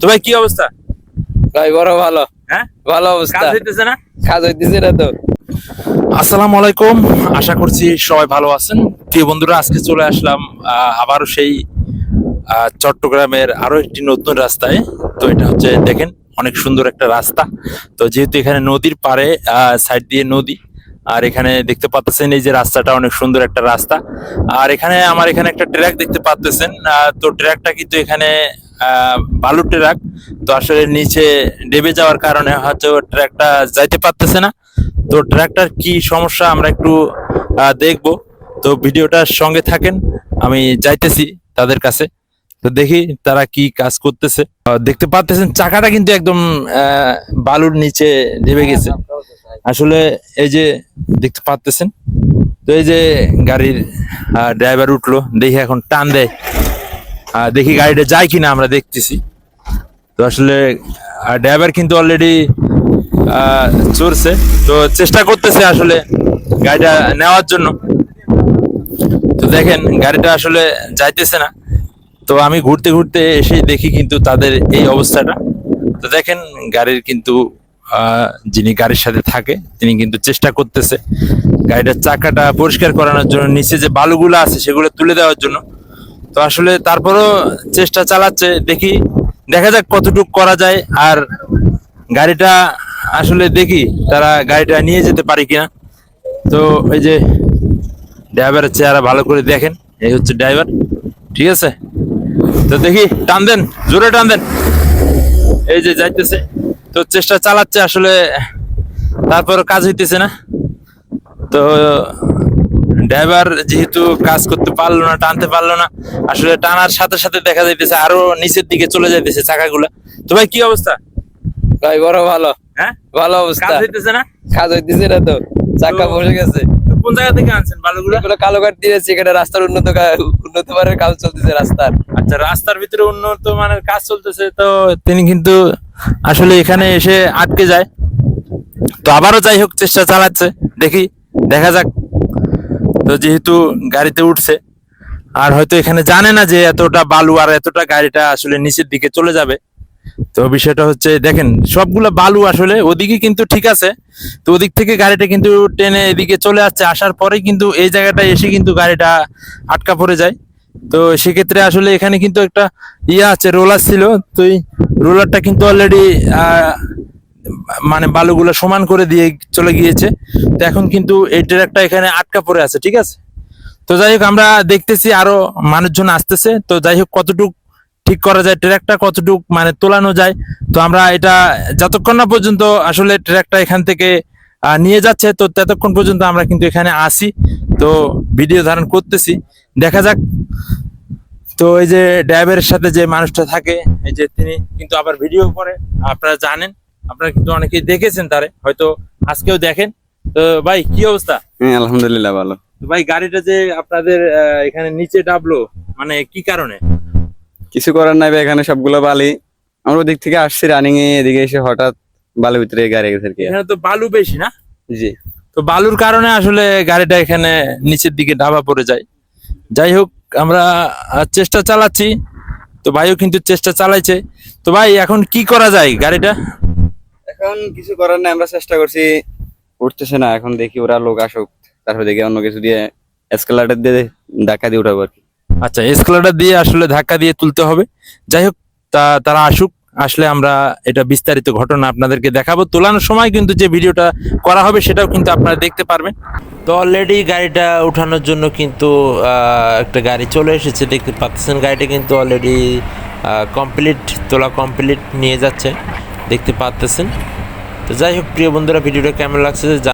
তো ভাই কি অবস্থা? ভাই বড় ভালো। হ্যাঁ, ভালো অবস্থা। কাজ হইতেছে না? কাজ হইতেছে না তো। আসসালামু আলাইকুম, আশা করছি সবাই ভালো আছেন। প্রিয় বন্ধুরা, আজকে চলে আসলাম আবারও সেই চট্টগ্রামের আরো একটি নতুন রাস্তায়। তো এটা হচ্ছে দেখেন অনেক সুন্দর একটা রাস্তা। তো যেহেতু এখানে নদীর পাড়ে সাইড দিয়ে নদী, আর এখানে দেখতে পাচ্ছেন এই যে রাস্তাটা অনেক সুন্দর একটা রাস্তা। আর এখানে আমার এখানে একটা ট্র্যাক দেখতে পাচ্ছেন। তো ট্র্যাকটা কিন্তু এখানে বালুর ট্র্যাক। তো আসলে নিচে ডেবে যাওয়ার কারণে হয়তো ট্র্যাকটা যাইতে পারতেছে না। তো ট্র্যাকটার কি সমস্যা আমরা একটু দেখবো। তো ভিডিওটার সঙ্গে থাকেন, আমি যাইতেছি তাদের কাছে। তো দেখি তারা কি কাজ করতেছে। দেখতে পাচ্ছেন চাকাটা কিন্তু একদম বালুর নিচে ডেবে গেছে। আসলে এই যে দেখতে পাচ্ছেন, তো এই যে গাড়ির ড্রাইভার উঠলো, দেখি এখন টান দেয়, দেখি গাড়িটা যায় কিনা আমরা দেখতেছি। তো আসলে ড্রাইভার কিন্তু অলরেডি চড়ছে, তো চেষ্টা করতেছে আসলে গাড়িটা নেওয়ার জন্য। তো দেখেন গাড়িটা আসলে যাইতেছে না। তো আমি ঘুরতে ঘুরতে এসে দেখি কিন্তু তাদের এই অবস্থাটা। তো দেখেন গাড়ির কিন্তু যিনি গাড়ির সাথে থাকে তিনি কিন্তু চেষ্টা করতেছে গাড়িটার চাকাটা পরিষ্কার করানোর জন্য, নিচে যে বালুগুলো আছে সেগুলো তুলে দেওয়ার জন্য। তো আসলে তারপরও চেষ্টা চালাচ্ছে, দেখি দেখা যাক কতটুকু করা যায়। আর গাড়িটা আসলে দেখি তারা গাড়িটা নিয়ে যেতে পারে কিনা। তো এই যে ড্রাইভারের চেহারা ভালো করে দেখেন, এই হচ্ছে ড্রাইভার, ঠিক আছে। তো দেখি টান দেন, জোরে টান দেন, এই যে যাইতেছে। তো চেষ্টা চালাচ্ছে আসলে, তারপরও কাজ হইতেছে না। তো ড্রাইভার যেহেতু কাজ করতে পারলো না, টানতে পারলো না, আসলে টানার সাথে সাথে দেখা যাইতেছে আরো নিচের দিকে চলে যাইতেছে চাকাগুলা। তো ভাই কি অবস্থা? ভাই বড় ভালো। হ্যাঁ, ভালো অবস্থা। কাজ হইতেছে না? কাজ হইতেছে না তো। চাকা বসে গেছে। তো কোন জায়গা থেকে আনছেন বালুগুলা? এগুলো কালোঘাট দিয়েছে, এখানে রাস্তার উন্নত মানের কাজ চলতেছে রাস্তার। আচ্ছা, রাস্তার ভিতরে উন্নত মানের কাজ চলতেছে। তো তিনি কিন্তু আসলে এখানে এসে আটকে যায়। তো আবারও যাই হোক চেষ্টা চালাচ্ছে, দেখি দেখা যাক। তো যেহেতু গাড়িতে উঠছে, আর হয়তো এখানে জানে না যে এতটা বালু আর এতটা গাড়িটা আসলে নিচের দিকে চলে যাবে। তো বিষয়টা হচ্ছে দেখেন সবগুলা বালু আসলে ওদিকে কিন্তু ঠিক আছে। তো ওদিক থেকে গাড়িটা কিন্তু টেনে এদিকে চলে আসছে, আসার পরে কিন্তু এই জায়গাটায় এসে কিন্তু গাড়িটা আটকা পড়ে যায়। তো সেক্ষেত্রে আসলে এখানে কিন্তু একটা আছে, রোলার ছিল। তো এই রোলারটা কিন্তু অলরেডি মানে বালুগুলো সমান করে দিয়ে চলে গিয়েছে। তো এখন কিন্তু এই ট্রাকটা এখানে আটকা পড়ে আছে, ঠিক আছে। তো যাই হোক আমরা দেখতেছি আরো মানুষজন আসতেছে। তো যাই হোক কতটুক ঠিক করা যায়, ট্রাকটা কতটুক মানে তোলানো যায়। তো আমরা এটা যতক্ষণ না পর্যন্ত আসলে ট্রাকটা এখান থেকে নিয়ে যাচ্ছে, তো ততক্ষণ পর্যন্ত আমরা কিন্তু এখানে আসি। তো ভিডিও ধারণ করতেছি, দেখা যাক। তো এই যে ড্রাইভারের সাথে যে মানুষটা থাকে, এই যে তিনি কিন্তু আবার ভিডিও করে, আপনারা জানেন, আপনারা কিন্তু অনেকেই দেখেছেন তারে, হয়তো আজকেও দেখেন। তো ভাই কি অবস্থা? হ্যাঁ আলহামদুলিল্লাহ ভালো। তো ভাই গাড়িটা যে আপনাদের এখানে নিচে ডাবলো, মানে কি কারণে? কিছু করার নাই ভাই, এখানে সবগুলো বালি। আমরা ওদিক থেকে আসছি রানিং এ, এদিকে এসে হঠাৎ বালির ভিতরে গাড়ি গেছে আর কি। এখানে তো বালু বেশি না? জি। তো বালুর কারণে আসলে গাড়িটা এখানে নিচের দিকে ঢাবা পড়ে যায়। যাই হোক আমরা চেষ্টা চালাচ্ছি। তো ভাইও কিন্তু চেষ্টা চালাইছে। তো ভাই এখন কি করা যায় গাড়িটা? এখন কিছু করার নাই, আমরা চেষ্টা করছি, উঠতেছে না। এখন দেখি ওরা লোক আসুক, তারপর দেখি অন্য কিছু দিয়ে এসকেলেটর দিয়ে ধাক্কা দিয়ে উঠাবো আর কি। আচ্ছা, এসকেলেটর দিয়ে আসলে ধাক্কা দিয়ে তুলতে হবে। যাই হোক তারা আসুক, আসলে আমরা এটা বিস্তারিত ঘটনা আপনাদেরকে দেখাবো। তোলানোর সময় কিন্তু যে ভিডিওটা করা হবে সেটাও কিন্তু আপনারা দেখতে পারবেন। তো অলরেডি গাড়িটা উঠানোর জন্য কিন্তু একটা গাড়ি চলে এসেছে, দেখতে পাচ্ছেন। গাড়িটা কিন্তু অলরেডি কমপ্লিট, তোলা কমপ্লিট, নিয়ে যাচ্ছে, দেখতে পাচ্ছেন। তো যাই হোক প্রিয় বন্ধুরা, ভিডিওটা কেমন লাগছে